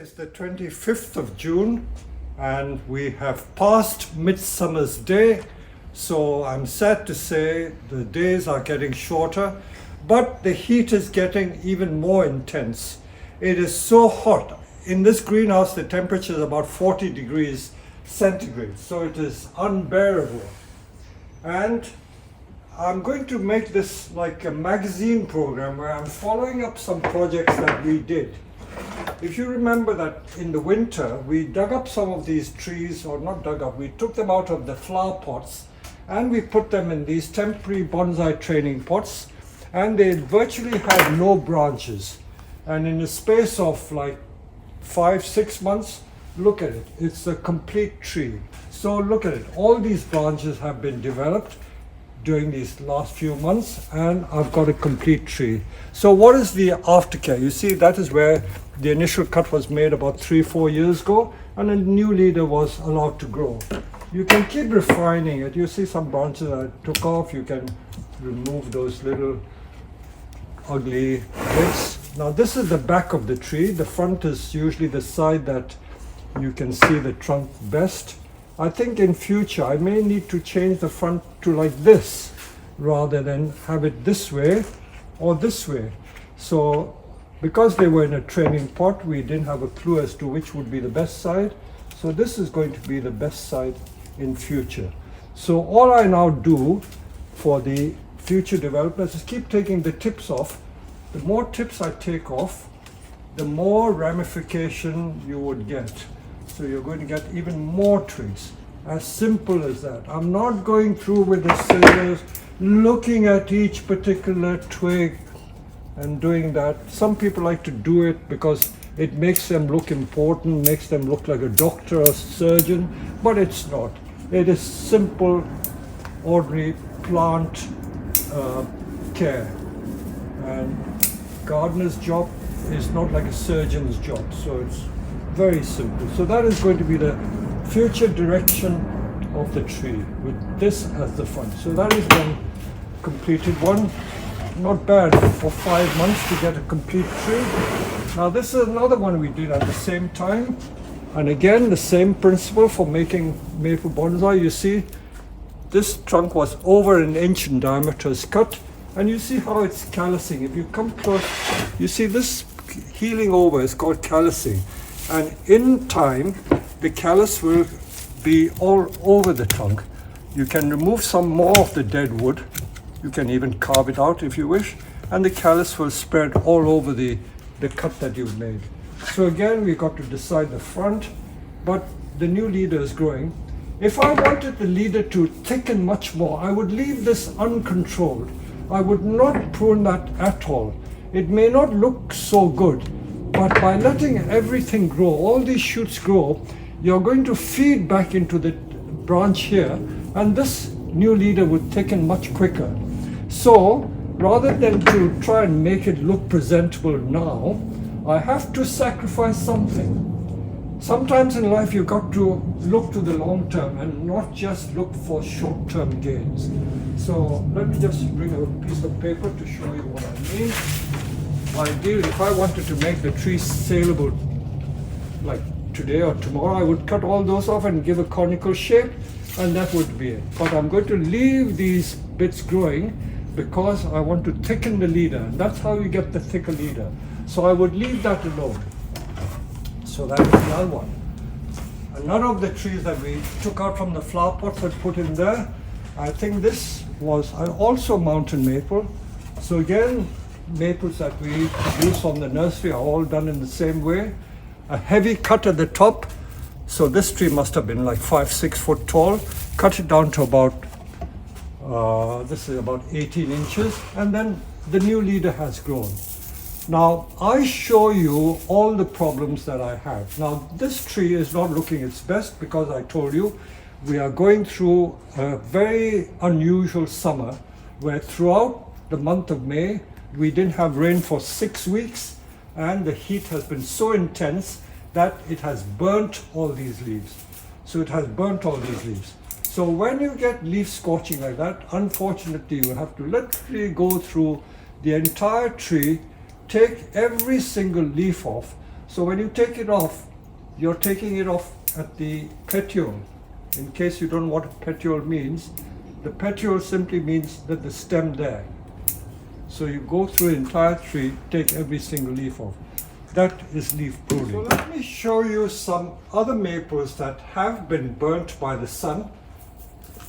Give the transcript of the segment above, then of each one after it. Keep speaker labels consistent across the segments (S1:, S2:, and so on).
S1: is the 25th of June and we have passed Midsummer's Day, so I'm sad to say the days are getting shorter, but the heat is getting even more intense. It is so hot. In this greenhouse the temperature is about 40 degrees centigrade, so it is unbearable. And I'm going to make this like a magazine program where I'm following up some projects that we did. If you remember that in the winter we dug up some of these trees, or not dug up, we took them out of the flower pots and we put them in these temporary bonsai training pots, and they virtually had no branches. And in the space of like 5-6 months, look at it, it's a complete tree. So look at it, all these branches have been developed during these last few months, and I've got a complete tree. So what is the aftercare? You see, that is where the initial cut was made about 3-4 years ago, and a new leader was allowed to grow. You can keep refining it. You see some branches I took off. You can remove those little ugly bits. Now this is the back of the tree. The front is usually the side that you can see the trunk best. I think in future I may need to change the front to like this rather than have it this way or this way. So because they were in a training pot, we didn't have a clue as to which would be the best side. So this is going to be the best side in future. So all I now do for the future developers is keep taking the tips off. The more tips I take off, the more ramification you would get. So you're going to get even more twigs. As simple as that. I'm not going through with the scissors, looking at each particular twig and doing that. Some people like to do it because it makes them look important, makes them look like a doctor or surgeon, but it's not. It is simple, ordinary plant care. And gardener's job is not like a surgeon's job, so it's very simple. So that is going to be the future direction of the tree with this as the front. So that is one completed one. Not bad for 5 months to get a complete tree. Now this is another one we did at the same time, and again the same principle for making maple bonsai. You see this trunk was over 1 inch in diameter is cut, and you see how it's callousing. If you come close, you see this healing over is called callousing. And in time, the callus will be all over the trunk. You can remove some more of the dead wood. You can even carve it out if you wish. And the callus will spread all over the cut that you've made. So again, we got to decide the front, but the new leader is growing. If I wanted the leader to thicken much more, I would leave this uncontrolled. I would not prune that at all. It may not look so good, but by letting everything grow, all these shoots grow, you're going to feed back into the branch here, and this new leader would thicken much quicker. So rather than to try and make it look presentable now, I have to sacrifice something. Sometimes in life you've got to look to the long term and not just look for short-term gains. So let me just bring a piece of paper to show you what I mean. Ideally, if I wanted to make the tree saleable like today or tomorrow, I would cut all those off and give a conical shape, and that would be it. But I'm going to leave these bits growing because I want to thicken the leader. That's how you get the thicker leader. So I would leave that alone. So that is another one. Another of the trees that we took out from the flower pots and put in there, I think this was also mountain maple. So again, maples that we use from the nursery are all done in the same way. A heavy cut at the top. So this tree must have been like 5-6 foot tall. Cut it down to about, this is about 18 inches. And then the new leader has grown. Now I show you all the problems that I have. Now this tree is not looking its best because I told you we are going through a very unusual summer where throughout the month of May we didn't have rain for 6 weeks, and the heat has been so intense that it has burnt all these leaves. So it has burnt all these leaves. So when you get leaf scorching like that, unfortunately you have to literally go through the entire tree, take every single leaf off, So when you take it off, you're taking it off at the petiole. In case you don't know what a petiole means, the petiole simply means that the stem there. So you go through the entire tree, take every single leaf off. That is leaf pruning. So let me show you some other maples that have been burnt by the sun.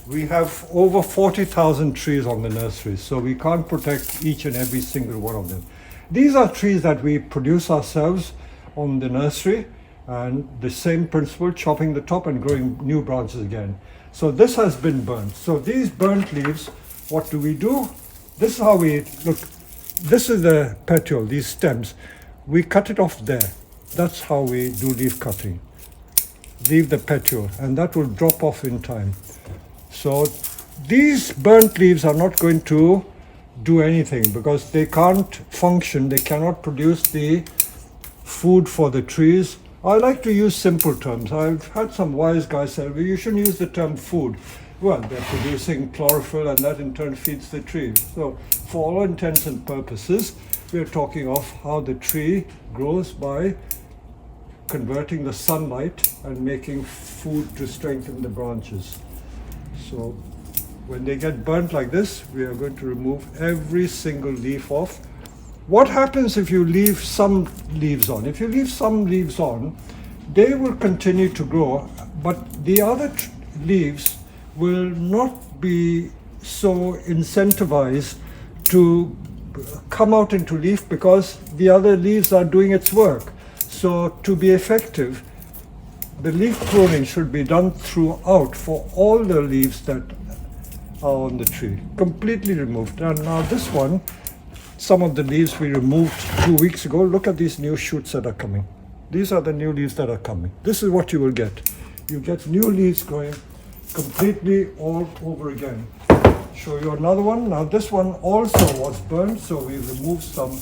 S1: We have over 40,000 trees on the nursery, so we can't protect each and every single one of them. These are trees that we produce ourselves on the nursery, and the same principle, chopping the top and growing new branches again. So this has been burnt. So these burnt leaves, what do? This is how we look. This is the petiole, these stems. We cut it off there. That's how we do leaf cutting. Leave the petiole, and that will drop off in time. So these burnt leaves are not going to do anything because they can't function. They cannot produce the food for the trees. I like to use simple terms. I've had some wise guys say, well, you shouldn't use the term food. Well, they're producing chlorophyll, and that in turn feeds the tree. So for all intents and purposes, we're talking of how the tree grows by converting the sunlight and making food to strengthen the branches. So when they get burnt like this, we are going to remove every single leaf off. What happens if you leave some leaves on? If you leave some leaves on, they will continue to grow, but the other leaves will not be so incentivized to come out into leaf because the other leaves are doing its work. So to be effective, the leaf pruning should be done throughout for all the leaves that are on the tree, completely removed. And now this one, some of the leaves we removed 2 weeks ago. Look at these new shoots that are coming. These are the new leaves that are coming. This is what you will get. You get new leaves growing completely all over again. Show you another one. Now this one also was burned, so we removed some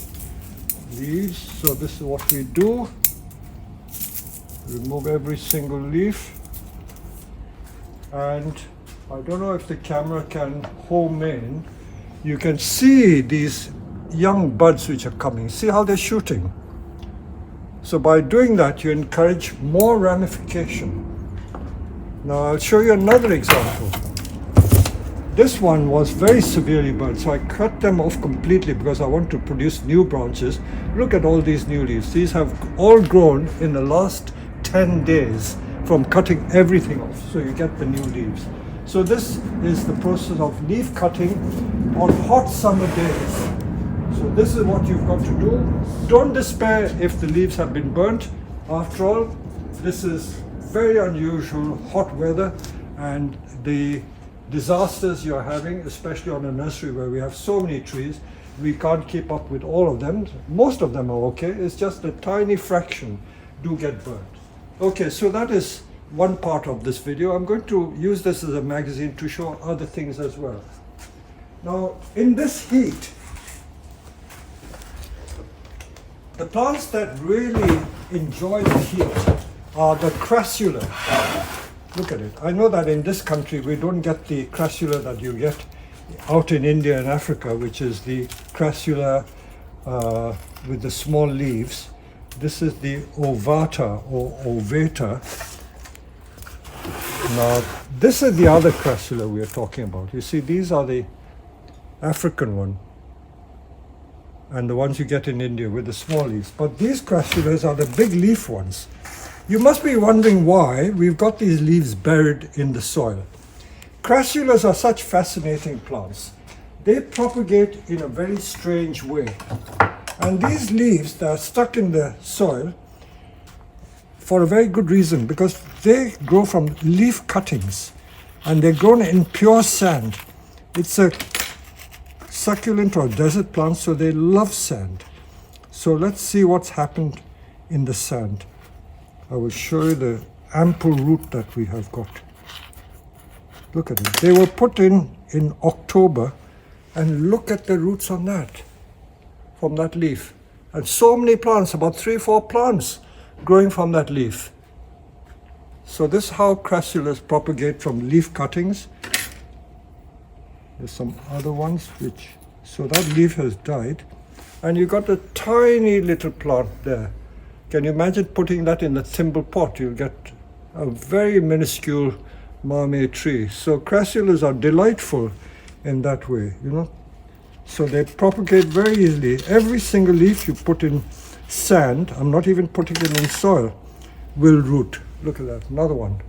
S1: leaves. So this is what we do. Remove every single leaf. And I don't know if the camera can home in. You can see these young buds which are coming. See how they're shooting. So by doing that, you encourage more ramification. Now I'll show you another example. This one was very severely burnt, so I cut them off completely because I want to produce new branches. Look at all these new leaves. These have all grown in the last 10 days from cutting everything off. So you get the new leaves. So this is the process of leaf cutting on hot summer days. So this is what you've got to do. Don't despair if the leaves have been burnt. After all, this is very unusual hot weather, and the disasters you're having, especially on a nursery where we have so many trees, we can't keep up with all of them. Most of them are okay. It's just a tiny fraction do get burnt. Okay, so that is one part of this video. I'm going to use this as a magazine to show other things as well. Now, in this heat, the plants that really enjoy the heat are the Crassula. Look at it. I know that in this country we don't get the Crassula that you get out in India and Africa, which is the Crassula with the small leaves. This is the ovata or ovata. Now, this is the other Crassula we are talking about. You see, these are the African one and the ones you get in India with the small leaves. But these Crassulas are the big leaf ones. You must be wondering why we've got these leaves buried in the soil. Crassulas are such fascinating plants. They propagate in a very strange way. And these leaves that are stuck in the soil for a very good reason, because they grow from leaf cuttings and they're grown in pure sand. It's a succulent or desert plant, so they love sand. So let's see what's happened in the sand. I will show you the ample root that we have got. Look at it. They were put in October, and look at the roots on that, from that leaf. And so many plants, about 3-4 plants growing from that leaf. So this is how crassulas propagate from leaf cuttings. There's some other ones which, so that leaf has died. And you got a tiny little plant there. Can you imagine putting that in a thimble pot? You'll get a very minuscule marmee tree. So crassulas are delightful in that way, you know. So they propagate very easily. Every single leaf you put in sand, I'm not even putting it in soil, will root. Look at that, another one.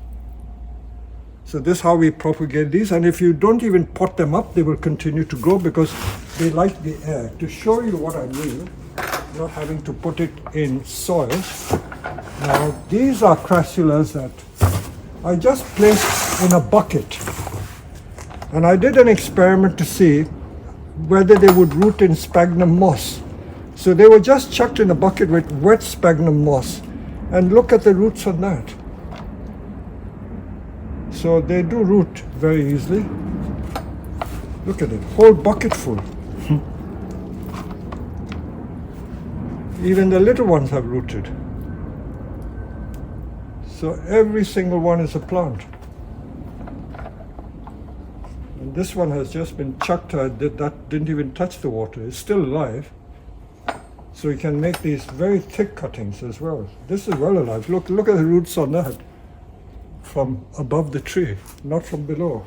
S1: So this is how we propagate these, and if you don't even pot them up, they will continue to grow because they like the air. To show you what I mean, not having to put it in soil. Now these are crassulas that I just placed in a bucket, and I did an experiment to see whether they would root in sphagnum moss. So they were just chucked in a bucket with wet sphagnum moss, and look at the roots on that. So they do root very easily. Look at it, whole bucket full. Even the little ones have rooted. So every single one is a plant. And this one has just been chucked, that didn't even touch the water, it's still alive. So you can make these very thick cuttings as well. This is well alive. Look at the roots on that. From above the tree, not from below.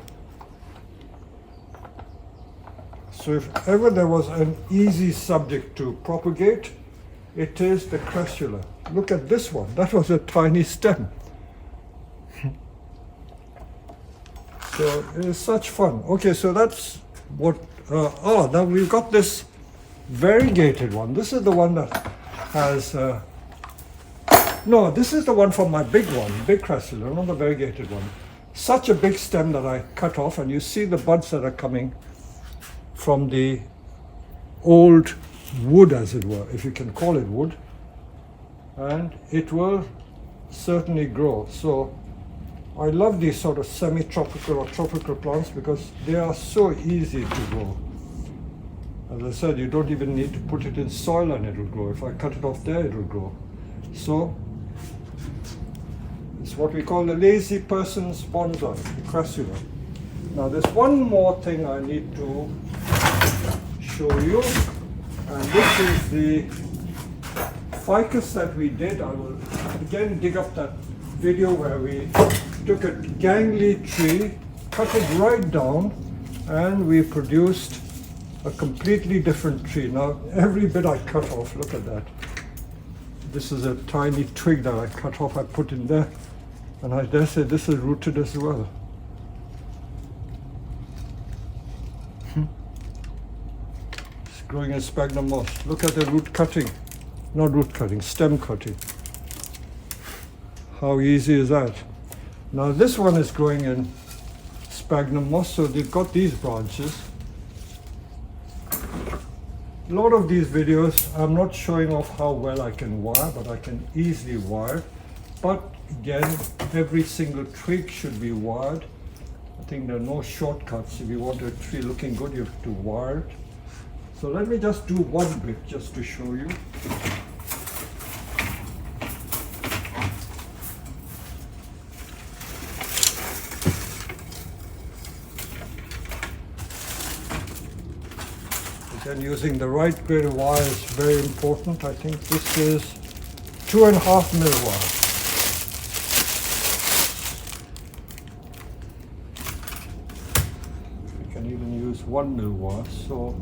S1: So if ever there was an easy subject to propagate, it is the crassula. Look at this one, that was a tiny stem. So it is such fun. Okay, so that's what, now we've got this variegated one. This is the one that has, no, this is the one from my big crassula, not the variegated one. Such a big stem that I cut off, and you see the buds that are coming from the old wood, as it were, if you can call it wood, and it will certainly grow. So I love these sort of semi-tropical or tropical plants because they are so easy to grow. As I said, you don't even need to put it in soil and it will grow. If I cut it off there, it will grow. So it's what we call the lazy person's bonsai, the crassula. Now there's one more thing I need to show you, and this is the ficus that we did. I will again dig up that video where we took a gangly tree, cut it right down, and we produced a completely different tree. Now every bit I cut off, look at that. This is a tiny twig that I cut off, I put in there, and I dare say this is rooted as well. It's growing in sphagnum moss. Look at the root cutting, not root cutting, stem cutting. How easy is that? Now this one is growing in sphagnum moss, so they've got these branches. A lot of these videos, I'm not showing off how well I can wire, but I can easily wire. But again, every single twig should be wired. I think there are no shortcuts. If you want a tree looking good, you have to wire it. So let me just do one bit just to show you. Again, using the right grade of wire is very important. I think this is 2.5 mil wire. You can even use 1 mil wire. So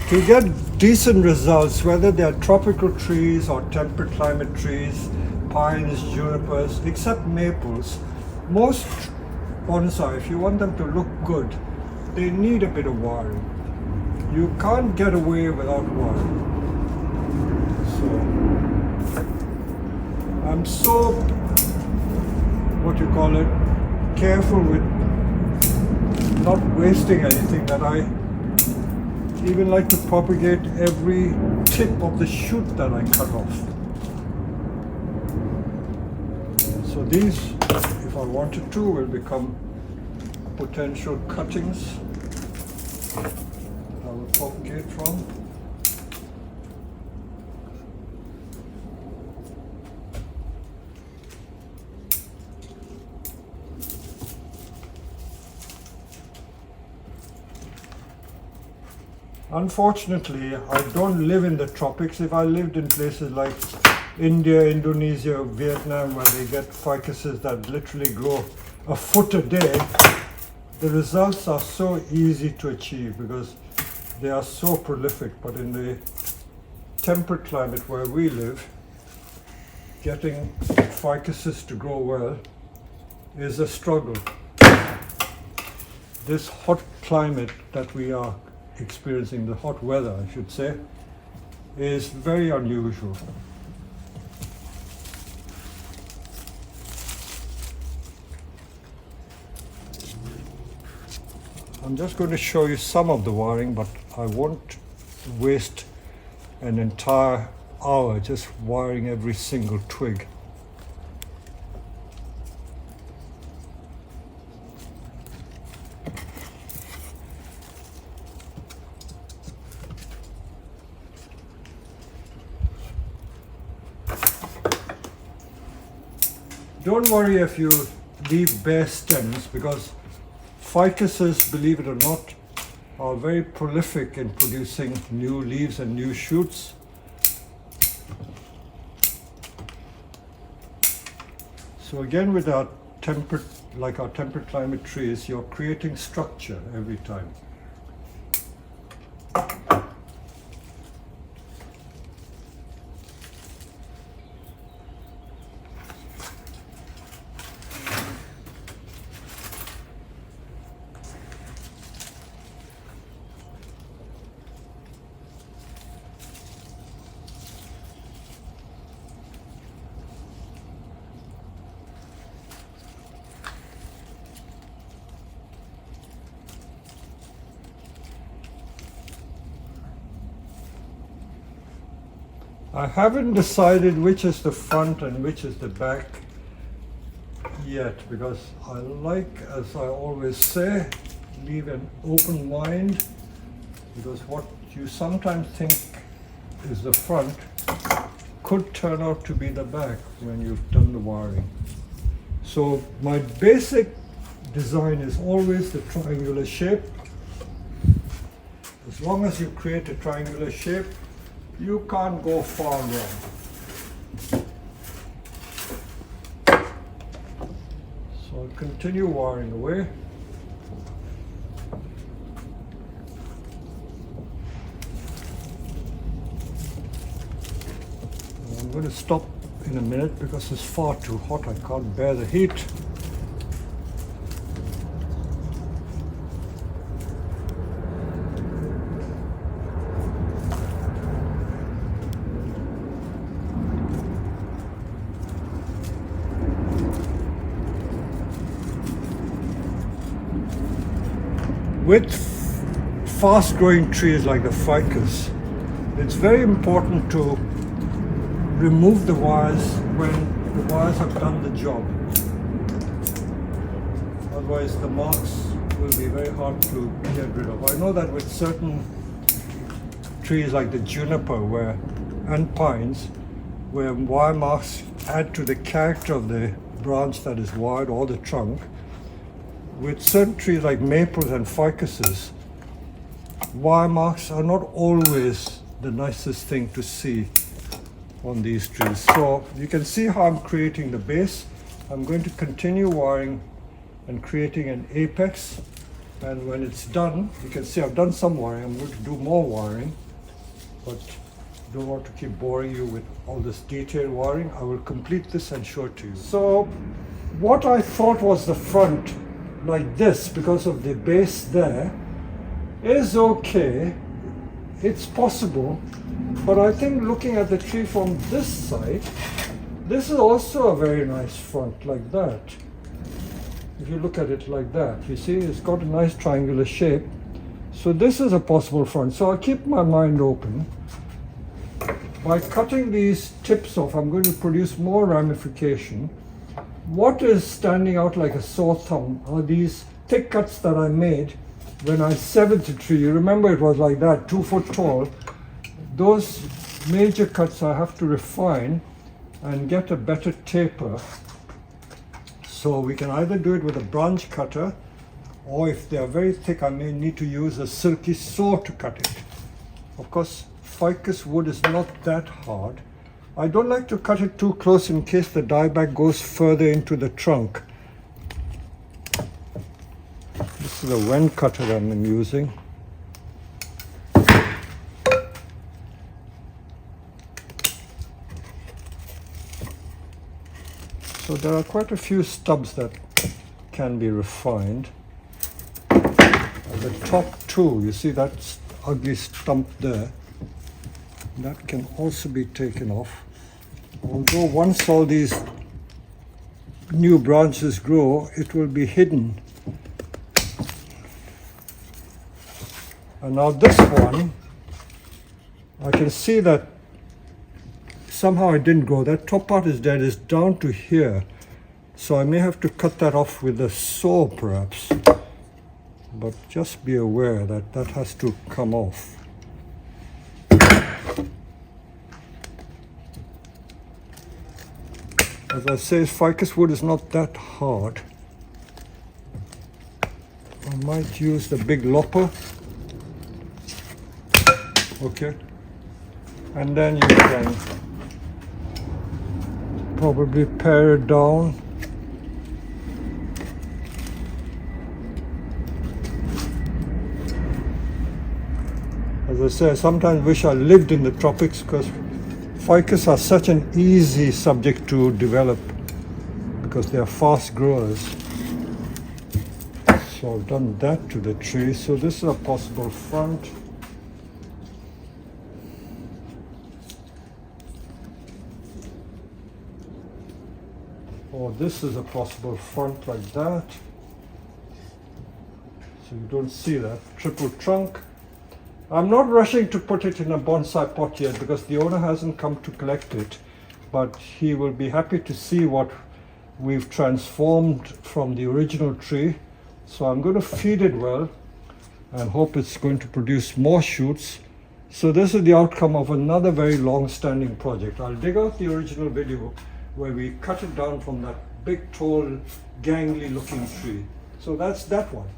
S1: to get decent results, whether they are tropical trees or temperate climate trees, pines, junipers, except maples, most bonsai, if you want them to look good, they need a bit of wiring. You can't get away without wiring. So I'm so, what you call it, careful with not wasting anything that I even like to propagate every tip of the shoot that I cut off. So these, if I wanted to, will become potential cuttings that I will propagate from. Unfortunately, I don't live in the tropics. If I lived in places like India, Indonesia, Vietnam, where they get ficuses that literally grow a foot a day, the results are so easy to achieve because they are so prolific. But in the temperate climate where we live, getting ficuses to grow well is a struggle. This hot climate that we are experiencing, the hot weather I should say, is very unusual. I'm just going to show you some of the wiring, but I won't waste an entire hour just wiring every single twig. Don't worry if you leave bare stems, because ficuses, believe it or not, are very prolific in producing new leaves and new shoots. So again, with our temperate climate trees, you're creating structure every time. I haven't decided which is the front and which is the back yet, because I like, as I always say, leave an open mind, because what you sometimes think is the front could turn out to be the back when you've done the wiring. So my basic design is always the triangular shape. As long as you create a triangular shape, you can't go far wrong. So I'll continue wiring away. I'm going to stop in a minute because it's far too hot. I can't bear the heat. With fast-growing trees like the ficus, it's very important to remove the wires when the wires have done the job. Otherwise the marks will be very hard to get rid of. I know that with certain trees like the juniper and pines, where wire marks add to the character of the branch that is wired or the trunk, with certain trees like maples and ficuses, wire marks are not always the nicest thing to see on these trees. So you can see how I'm creating the base. I'm going to continue wiring and creating an apex, and when it's done, you can see I've done some wiring. I'm going to do more wiring, but don't want to keep boring you with all this detailed wiring. I will complete this and show it to you. So what I thought was the front like this, because of the base there, is okay. It's possible, but I think looking at the tree from this side, this is also a very nice front like that. If you look at it like that, you see it's got a nice triangular shape. So this is a possible front. So I'll keep my mind open. By cutting these tips off, I'm going to produce more ramification. What is standing out like a sore thumb are these thick cuts that I made when I severed the tree. You remember it was like that, 2 foot tall. Those major cuts I have to refine and get a better taper. So we can either do it with a branch cutter, or if they are very thick, I may need to use a silky saw to cut it. Of course, ficus wood is not that hard. I don't like to cut it too close in case the dieback goes further into the trunk. This is a wen cutter that I'm using. So there are quite a few stubs that can be refined. The top two, you see that ugly stump there, that can also be taken off. Although once all these new branches grow, it will be hidden. And now this one, I can see that somehow it didn't grow. That top part is dead, it's down to here. So I may have to cut that off with a saw perhaps. But just be aware that that has to come off. As I say, ficus wood is not that hard. I might use the big lopper. Okay. And then you can probably pare it down. As I say, I sometimes wish I lived in the tropics because ficus are such an easy subject to develop because they are fast growers. So I've done that to the tree. So this is a possible front. Or this is a possible front like that. So you don't see that. Triple trunk. I'm not rushing to put it in a bonsai pot yet because the owner hasn't come to collect it, but he will be happy to see what we've transformed from the original tree. So I'm going to feed it well and hope it's going to produce more shoots. So this is the outcome of another very long-standing project. I'll dig out the original video where we cut it down from that big, tall, gangly looking tree. So that's that one.